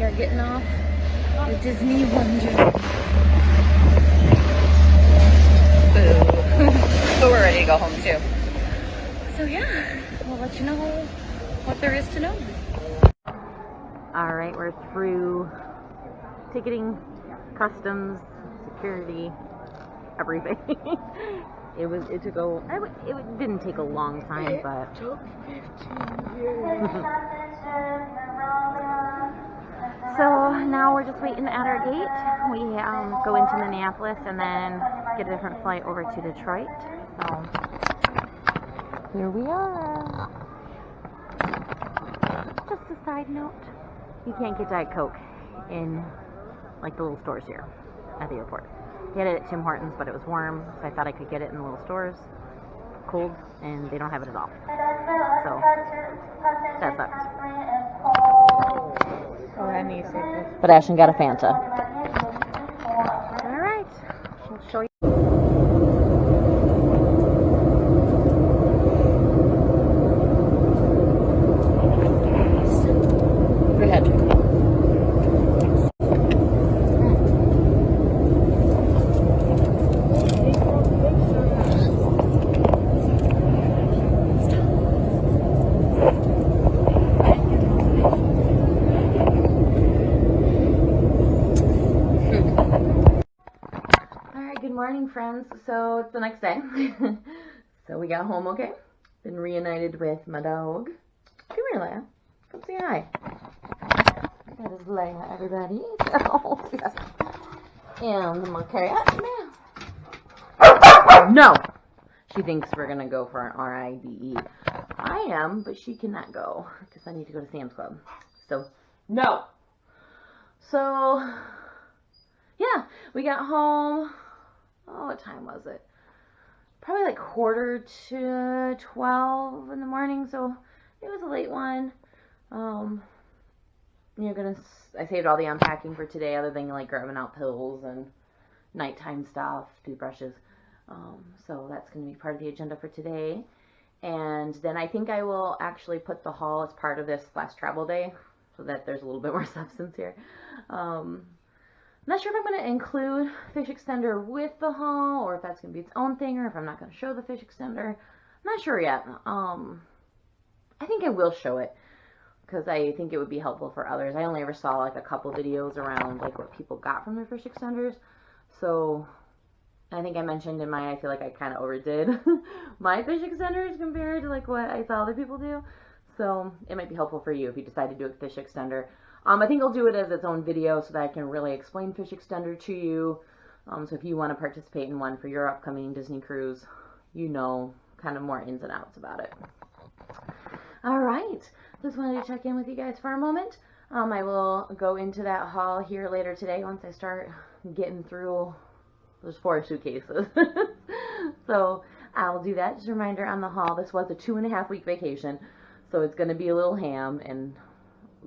we are getting off the Disney Wonder. Boo. But we're ready to go home too. So yeah, we'll let you know what there is to know. Alright, we're through ticketing, customs, security, everything. It didn't take a long time, but it took 15 years. So now we're just waiting at our gate. We go into Minneapolis and then get a different flight over to Detroit. So here we are. Just a side note, you can't get Diet Coke in like the little stores here at the airport. We had it at Tim Hortons, but it was warm, so I thought I could get it in the little stores. Cold, and they don't have it at all. So that sucks. Oh, that needs to. But Ashton got a Fanta. All right, we'll show you. Go ahead. Good morning, friends. So it's the next day. So we got home okay. Been reunited with my dog. Come here, Leia. Come say hi. That is Leia, everybody. So, and my cat. No! She thinks we're going to go for an RIDE. I am, but she cannot go because I need to go to Sam's Club. So, no! So, yeah, we got home. Oh, what time was it? Probably like 11:45 in the morning, so it was a late one. I saved all the unpacking for today, other than like grabbing out pills and nighttime stuff, toothbrushes. So that's going to be part of the agenda for today. And then I think I will actually put the haul as part of this last travel day, so that there's a little bit more substance here. I'm not sure if I'm going to include fish extender with the haul, or if that's going to be its own thing, or if I'm not going to show the fish extender. I'm not sure yet. I think I will show it, because I think it would be helpful for others. I only ever saw like a couple videos around like what people got from their fish extenders. So I think I mentioned in mine, I feel like I kind of overdid my fish extenders compared to like what I saw other people do. So it might be helpful for you if you decide to do a fish extender. I think I'll do it as its own video so that I can really explain fish extender to you. So if you want to participate in one for your upcoming Disney cruise, you know kind of more ins and outs about it. All right, just wanted to check in with you guys for a moment. I will go into that haul here later today once I start getting through those 4 suitcases. So I'll do that. Just a reminder on the haul, this was a 2.5-week vacation, so it's going to be a little ham. And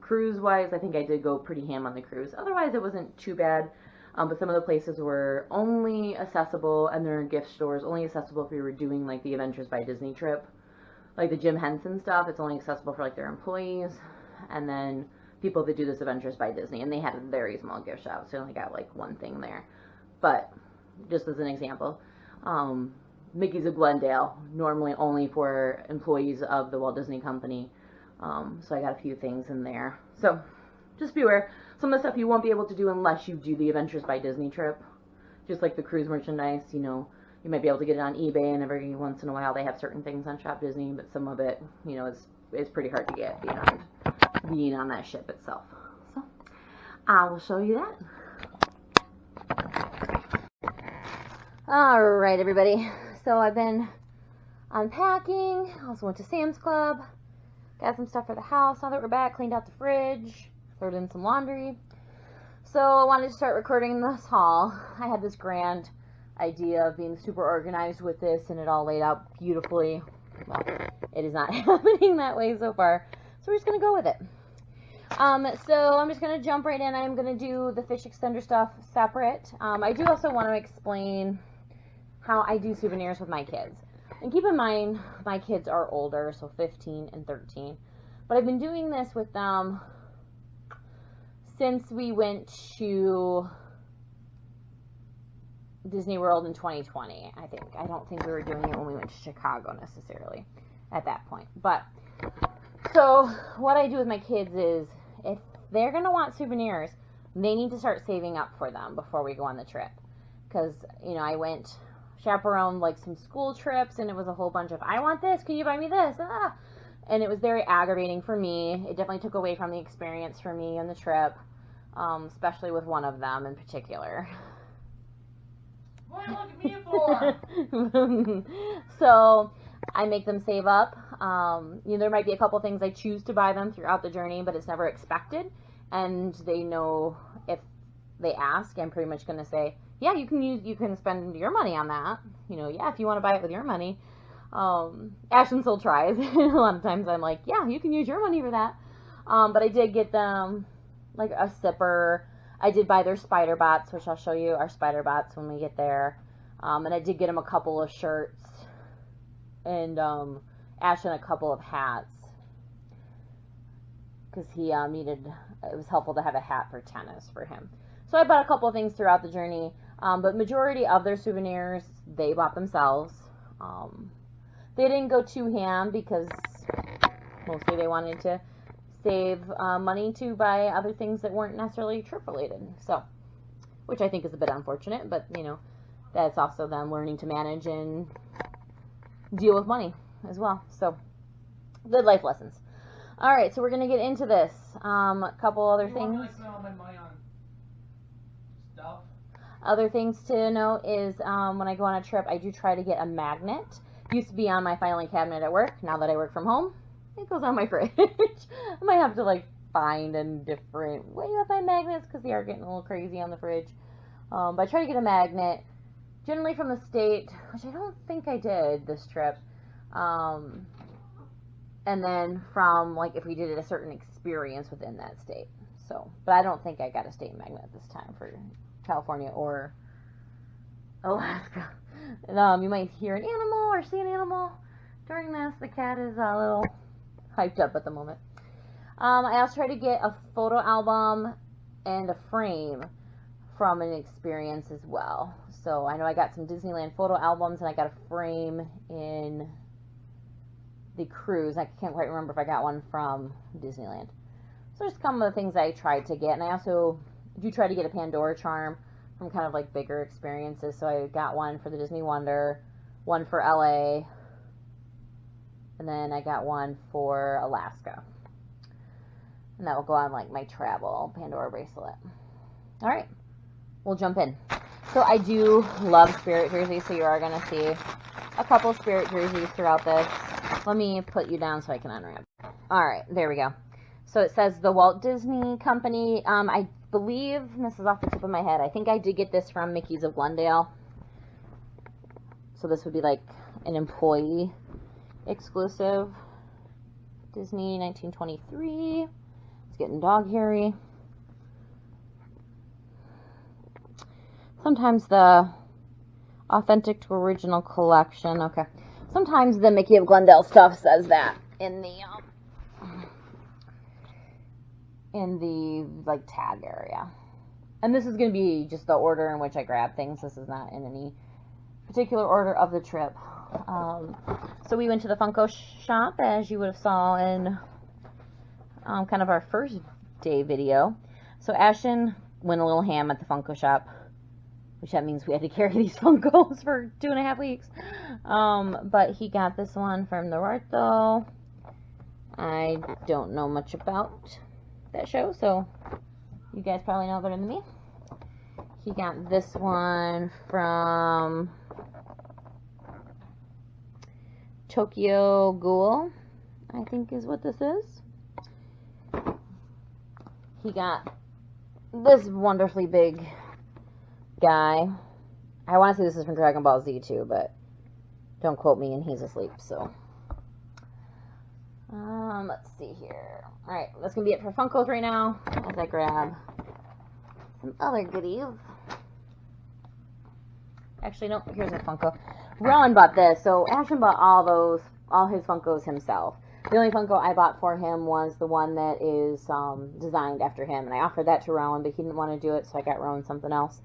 cruise-wise, I think I did go pretty ham on the cruise. Otherwise, it wasn't too bad. But some of the places were only accessible, and there are gift stores only accessible if you were doing like the Adventures by Disney trip. Like the Jim Henson stuff, it's only accessible for like their employees, and then people that do this Adventures by Disney, and they had a very small gift shop, so I only got like one thing there. But just as an example, Mickey's of Glendale, normally only for employees of the Walt Disney Company. So I got a few things in there. So just be aware, some of the stuff you won't be able to do unless you do the Adventures by Disney trip. Just like the cruise merchandise, you know, you might be able to get it on eBay, and every once in a while they have certain things on Shop Disney, but some of it, you know, is pretty hard to get beyond being on that ship itself. So I will show you that. Alright, everybody. So I've been unpacking. Also went to Sam's Club. Got some stuff for the house. Now that we're back, cleaned out the fridge. Threw in some laundry. So I wanted to start recording this haul. I had this grand idea of being super organized with this and it all laid out beautifully. Well, it is not happening that way so far. So we're just going to go with it. So I'm just going to jump right in. I'm going to do the fish extender stuff separate. I do also want to explain how I do souvenirs with my kids. And keep in mind, my kids are older, so 15 and 13. But I've been doing this with them since we went to Disney World in 2020, I think. I don't think we were doing it when we went to Chicago necessarily at that point. But, so what I do with my kids is, if they're going to want souvenirs, they need to start saving up for them before we go on the trip. Because, you know, I went chaperoned like some school trips, and it was a whole bunch of, I want this, can you buy me this? Ah! And it was very aggravating for me. It definitely took away from the experience for me on the trip, especially with one of them in particular. What are you looking at me for? So I make them save up. You know, there might be a couple things I choose to buy them throughout the journey, but it's never expected. And they know if they ask, I'm pretty much going to say, yeah, you can spend your money on that. You know, yeah, if you want to buy it with your money. Ashton still tries. A lot of times I'm like, yeah, you can use your money for that. But I did get them like a sipper. I did buy their spider bots, which I'll show you our spider bots when we get there. And I did get him a couple of shirts and Ashton a couple of hats because he needed, it was helpful to have a hat for tennis for him. So I bought a couple of things throughout the journey, but majority of their souvenirs they bought themselves. They didn't go too ham because mostly they wanted to save money to buy other things that weren't necessarily trip related. So, which I think is a bit unfortunate, but you know, that's also them learning to manage and deal with money as well. So, good life lessons. All right, so we're gonna get into this. A couple other things. Other things to note is when I go on a trip, I do try to get a magnet. Used to be on my filing cabinet at work. Now that I work from home, it goes on my fridge. I might have to like find a different way with my magnets because they are getting a little crazy on the fridge. But I try to get a magnet, generally from the state, which I don't think I did this trip. And then from like if we did a certain experience within that state. So, but I don't think I got a state magnet this time for California or Alaska. You might hear an animal or see an animal during this. The cat is a little hyped up at the moment. I also tried to get a photo album and a frame from an experience as well. So I know I got some Disneyland photo albums and I got a frame in the cruise. I can't quite remember if I got one from Disneyland. So just some of the things I tried to get. And I also do try to get a Pandora charm from kind of like bigger experiences. So I got one for the Disney Wonder, one for LA, and then I got one for Alaska. And that will go on like my travel Pandora bracelet. All right, we'll jump in. So I do love Spirit jerseys, so you are going to see a couple Spirit jerseys throughout this. Let me put you down so I can unwrap. All right, there we go. So it says the Walt Disney Company. I believe, and this is off the tip of my head, I think I did get this from Mickey's of Glendale. So this would be like an employee exclusive. Disney 1923. It's getting dog hairy. Sometimes the authentic to original collection. Okay. Sometimes the Mickey of Glendale stuff says that in the like tag area. And this is going to be just the order in which I grab things. This is not in any particular order of the trip. So we went to the Funko shop, as you would have saw in kind of our first day video. So Ashton went a little ham at the Funko shop, which that means we had to carry these Funkos for 2.5 weeks. But he got this one from the Rartho. I don't know much about that show, so you guys probably know better than me. He got this one from Tokyo Ghoul, I think is what this is. He got this wonderfully big guy. I want to say this is from Dragon Ball Z too, but don't quote me, and he's asleep, so. Let's see here. Alright, that's going to be it for Funkos right now, as I grab some other goodies. Actually, no, here's a Funko. Rowan bought this, so Ashton bought all his Funkos himself. The only Funko I bought for him was the one that is designed after him, and I offered that to Rowan, but he didn't want to do it, so I got Rowan something else.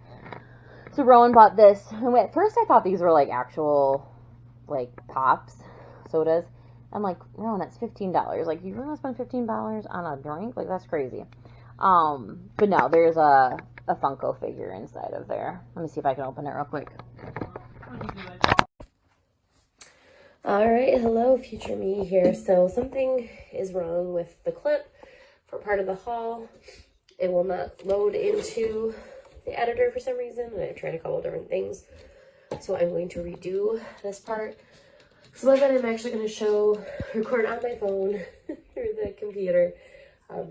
So Rowan bought this, and at first I thought these were like actual, like, pops, sodas. I'm like, Rowan, that's $15. Like, you really want to spend $15 on a drink? Like, that's crazy. But no, there's a Funko figure inside of there. Let me see if I can open it real quick. Alright, hello, future me here. So something is wrong with the clip for part of the haul. It will not load into the editor for some reason, and I've tried a couple different things. So I'm going to redo this part. So then I'm actually going to record on my phone through the computer,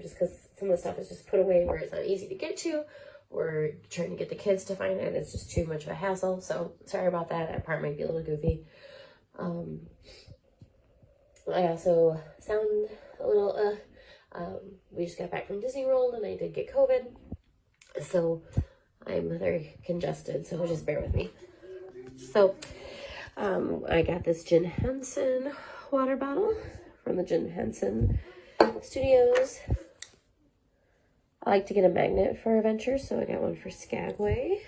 just because some of the stuff is just put away where it's not easy to get to, or trying to get the kids to find it. It's just too much of a hassle. So sorry about that. That part might be a little goofy. I also sound a little, we just got back from Disney World and I did get COVID, so I'm very congested, so just bear with me. So, I got this Jim Henson water bottle from the Jim Henson Studios. I like to get a magnet for adventures, so I got one for Skagway.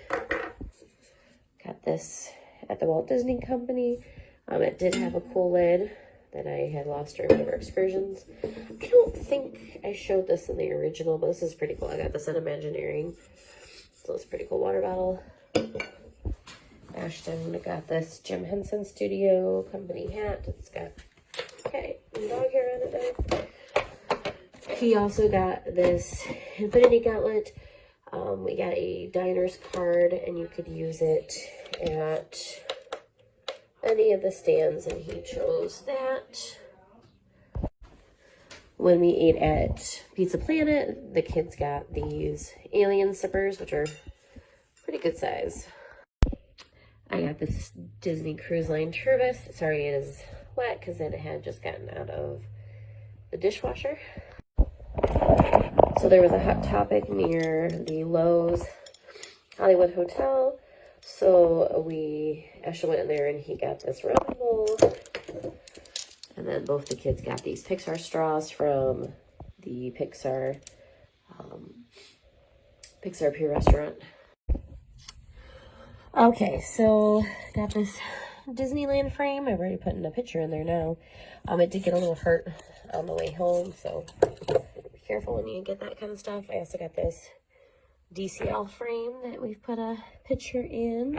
Got this at the Walt Disney Company. It did have a cool lid that I had lost during one of our excursions. I don't think I showed this in the original, but this is pretty cool. I got this at Imagineering. So it's a pretty cool water bottle. Ashton got this Jim Henson Studio Company hat. It's got dog hair on it now. He also got this Infinity Gauntlet. We got a diner's card, and you could use it at any of the stands, and he chose that. When we ate at Pizza Planet, the kids got these alien sippers, which are pretty good size. I got this Disney Cruise Line Turvis. Sorry, it is wet because it had just gotten out of the dishwasher. So there was a Hot Topic near the Lowe's Hollywood Hotel. So we actually went in there and he got this ramen bowl. And then both the kids got these Pixar straws from the Pixar Pier restaurant. Okay, so got this Disneyland frame. I've already put in a picture in there now. It did get a little hurt on the way home, so be careful when you get that kind of stuff. I also got this DCL frame that we've put a picture in.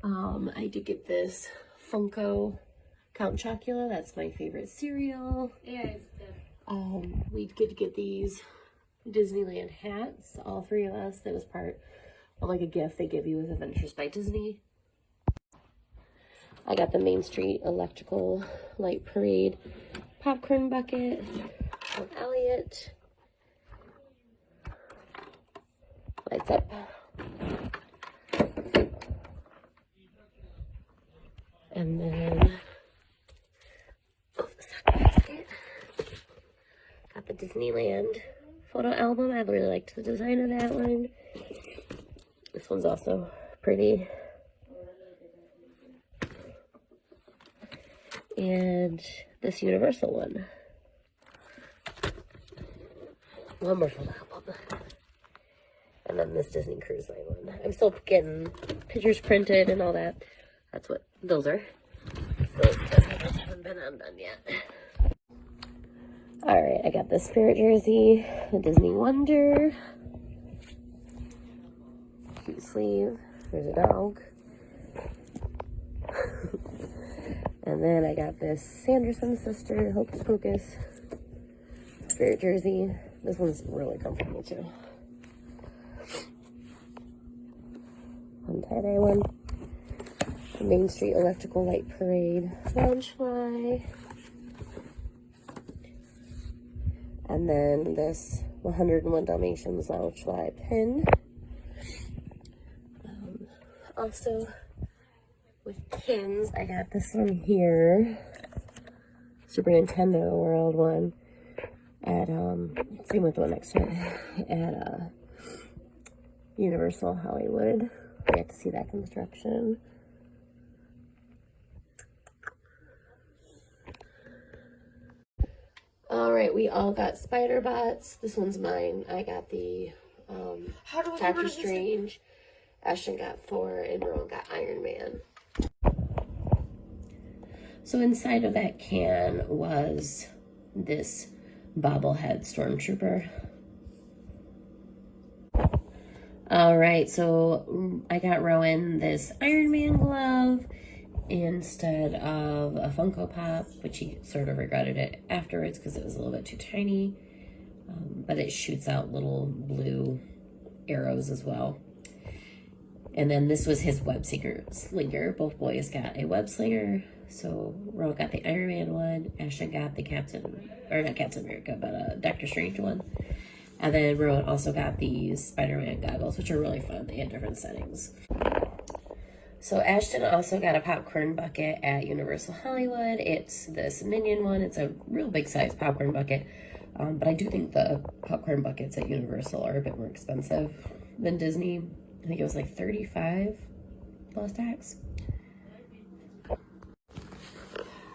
I did get this Funko Count Chocula. That's my favorite cereal. Yeah, it's good. We did get these Disneyland hats, all three of us. That was part of like a gift they give you with Adventures by Disney. I got the Main Street Electrical Light Parade popcorn bucket from Elliot. Lights up. And then got the Disneyland photo album. I really liked the design of that one. This one's also pretty. And this Universal one. One more photo album. And then this Disney Cruise Line one. I'm still getting pictures printed and all that. That's what those are. So those haven't been undone yet. Alright, I got the Spirit jersey, the Disney Wonder. Cute sleeve. There's a dog. And then I got this Sanderson sister Hocus Pocus Spirit jersey. This one's really comfortable too. One tie-dye one. The Main Street Electrical Light Parade Loungefly. And then this 101 Dalmatians Loungefly pin. Also, with pins, I got this one here. Super Nintendo World one. At, same with the one next to it. At, Universal Hollywood. I got to see that construction. All right, we all got spider bots. This one's mine. I got the Doctor Strange. Ashton got Thor, and Rowan got Iron Man. So inside of that can was this bobblehead stormtrooper. All right, so I got Rowan this Iron Man glove instead of a Funko Pop, which he sort of regretted it afterwards because it was a little bit too tiny. But it shoots out little blue arrows as well. And then this was his web slinger. Both boys got a web slinger. So Rowan got the Iron Man one, Ashton got the not Captain America, but Doctor Strange one. And then Rowan also got these Spider-Man goggles, which are really fun. They had different settings. So Ashton also got a popcorn bucket at Universal Hollywood. It's this Minion one. It's a real big size popcorn bucket. But I do think the popcorn buckets at Universal are a bit more expensive than Disney. I think it was like $35 plus tax.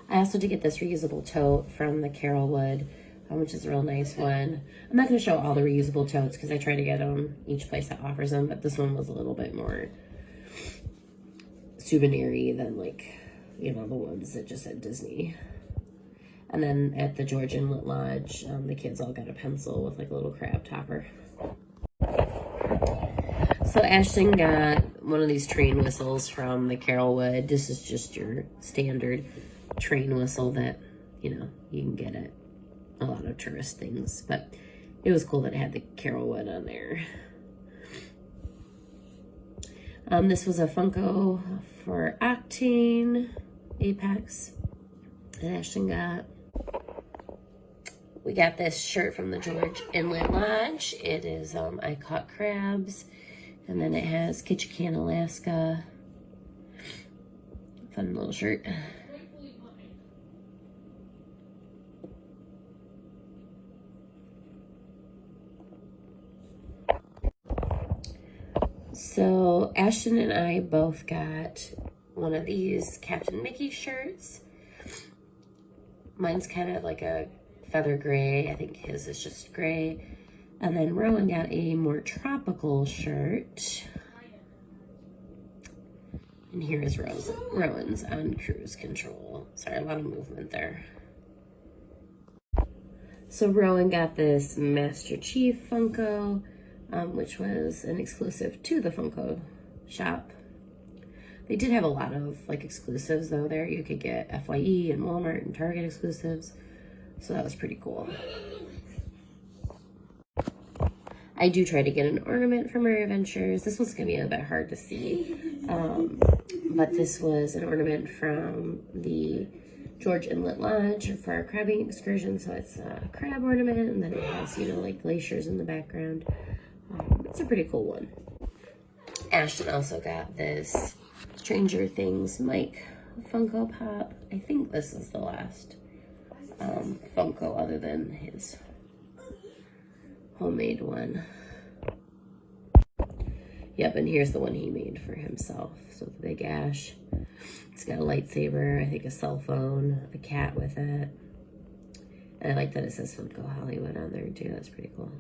I also did get this reusable tote from the Carolwood, which is a real nice one. I'm not going to show all the reusable totes because I try to get them each place that offers them, but this one was a little bit more souvenir-y than, like, you know, the ones that just said Disney. And then at the George Inlet Lodge, the kids all got a pencil with like a little crab topper. So Ashton got one of these train whistles from the Carolwood. This is just your standard train whistle that, you know, you can get at a lot of tourist things. But it was cool that it had the Carolwood on there. This was a Funko for Octane Apex that Ashton got. We got this shirt from the George Inlet Lodge. It is I Caught Crabs. And then it has Ketchikan, Alaska. Fun little shirt. So Ashton and I both got one of these Captain Mickey shirts. Mine's kind of like a feather gray. I think his is just gray. And then Rowan got a more tropical shirt. And here is Rowan's on cruise control. Sorry, a lot of movement there. So Rowan got this Master Chief Funko, which was an exclusive to the Funko shop. They did have a lot of like exclusives though there. You could get FYE and Walmart and Target exclusives. So that was pretty cool. I do try to get an ornament from our adventures. This one's gonna be a bit hard to see. But this was an ornament from the George Inlet Lodge for our crabbing excursion. So it's a crab ornament, and then it has, you know, like glaciers in the background. It's a pretty cool one. Ashton also got this Stranger Things Mike Funko Pop. I think this is the last Funko other than his homemade one. Yep, and here's the one he made for himself. So the big ash. It's got a lightsaber, I think a cell phone, a cat with it. And I like that it says Funko Hollywood on there too. That's pretty cool.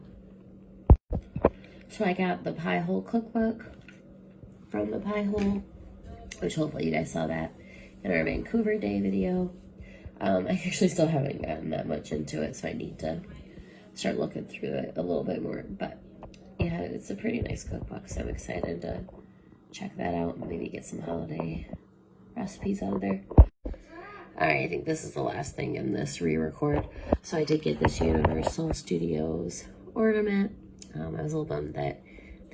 So I got the Pie Hole cookbook from the Pie Hole, which hopefully you guys saw that in our Vancouver Day video. I actually still haven't gotten that much into it, so I need to start looking through it a little bit more. But yeah, it's a pretty nice cookbook, so I'm excited to check that out and maybe get some holiday recipes out of there. Alright, I think this is the last thing in this re-record. So I did get this Universal Studios ornament. I was a little bummed that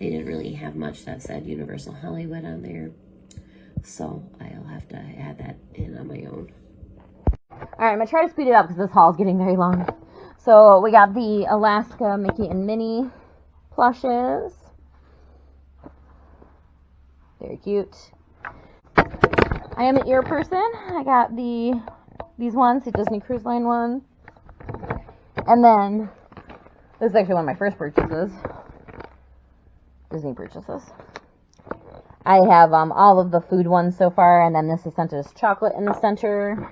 they didn't really have much that said Universal Hollywood on there. So I'll have to add that in on my own. Alright, I'm going to try to speed it up because this haul is getting very long. So we got the Alaska Mickey and Minnie plushes. Very cute. I am an ear person. I got these ones, the Disney Cruise Line one. And then, this is actually one of my first purchases. Disney purchases. I have all of the food ones so far, and then this is scented as chocolate in the center.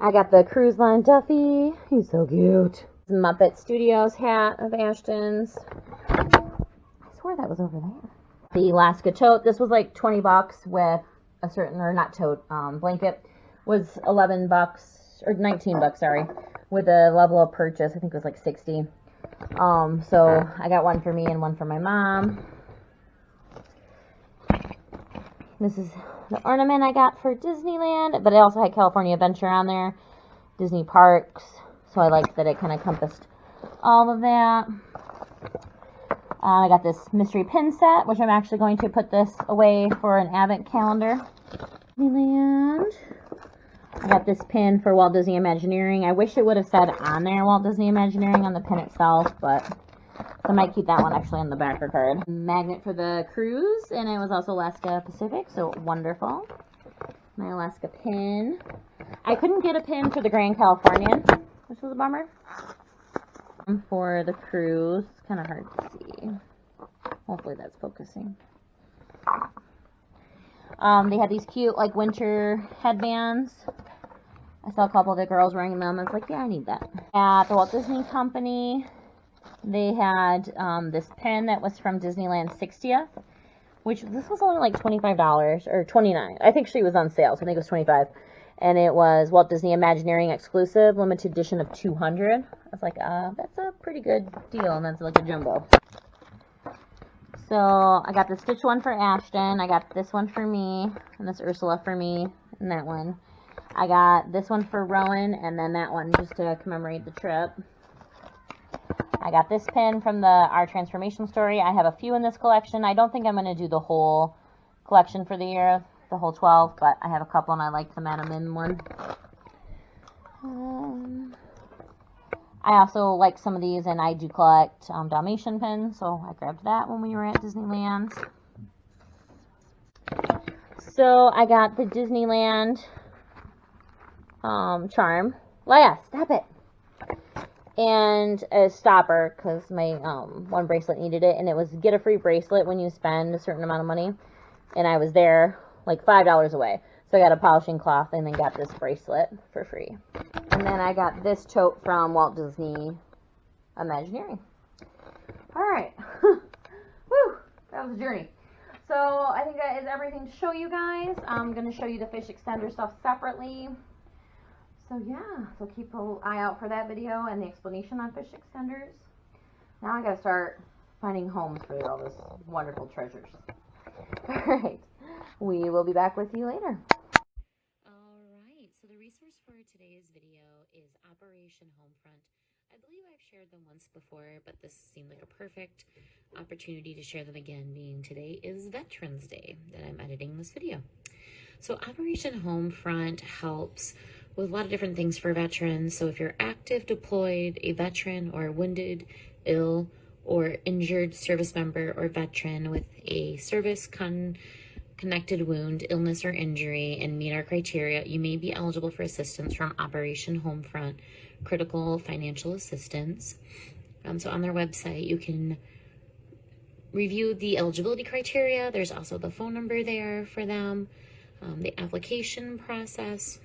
I got the Cruise Line Duffy. He's so cute. Muppet Studios hat of Ashton's. I swear that was over there. The Alaska tote. This was like 20 bucks with a certain, or not tote, blanket was 11 bucks, or 19 bucks, sorry, with a level of purchase. I think it was like 60. So I got one for me and one for my mom. This is the ornament I got for Disneyland, but it also had California Adventure on there, Disney Parks, so I liked that it kind of encompassed all of that. I got this mystery pin set, which I'm actually going to put this away for an advent calendar. Disneyland. I got this pin for Walt Disney Imagineering. I wish it would have said on there Walt Disney Imagineering on the pin itself, but I might keep that one actually on the backer card. Magnet for the cruise, and it was also Alaska Pacific, so wonderful. My Alaska pin. I couldn't get a pin for the Grand Californian, which was a bummer. For the cruise, kind of hard to see. Hopefully that's focusing. They had these cute like winter headbands. I saw a couple of the girls wearing them. I was like, yeah, I need that. At the Walt Disney Company, they had this pen that was from Disneyland 60th, which this was only like $25 or $29. I think she was on sale, so I think it was $25. And it was Walt Disney Imagineering exclusive, limited edition of 200. I was like, that's a pretty good deal, and that's like a jumbo. So I got the Stitch one for Ashton. I got this one for me, and this Ursula for me, and that one. I got this one for Rowan, and then that one just to commemorate the trip. I got this pin from the Our Transformation Story. I have a few in this collection. I don't think I'm going to do the whole collection for the year, the whole 12, but I have a couple, and I like the Madame Mim one. I also like some of these, and I do collect Dalmatian pins, so I grabbed that when we were at Disneyland. So I got the Disneyland charm. Leia, stop it! And a stopper, because my one bracelet needed it, and it was get a free bracelet when you spend a certain amount of money, and I was there like $5 away. So I got a polishing cloth and then got this bracelet for free. And then I got this tote from Walt Disney Imagineering. Alright. Whew, that was a journey. So I think that is everything to show you guys. I'm going to show you the fish extender stuff separately. So yeah, so keep an eye out for that video and the explanation on fish extenders. Now I got to start finding homes for all this wonderful treasures. Alright. We will be back with you later. Alright, so the resource for today's video is Operation Homefront. I believe I've shared them once before, but this seemed like a perfect opportunity to share them again, being today is Veterans Day that I'm editing this video. So Operation Homefront helps with a lot of different things for veterans. So if you're active, deployed, a veteran, or wounded, ill, or injured service member or veteran with a service connected wound, illness, or injury and meet our criteria, you may be eligible for assistance from Operation Homefront Critical Financial Assistance. So on their website, you can review the eligibility criteria. There's also the phone number there for them, the application process.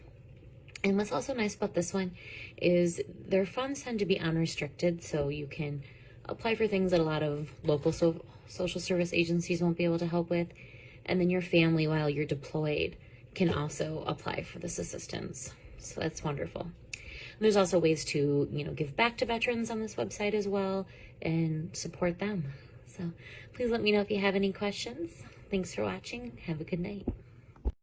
And what's also nice about this one is their funds tend to be unrestricted, so you can apply for things that a lot of local social service agencies won't be able to help with. And then your family, while you're deployed, can also apply for this assistance. So that's wonderful. And there's also ways to, give back to veterans on this website as well and support them. So please let me know if you have any questions. Thanks for watching. Have a good night.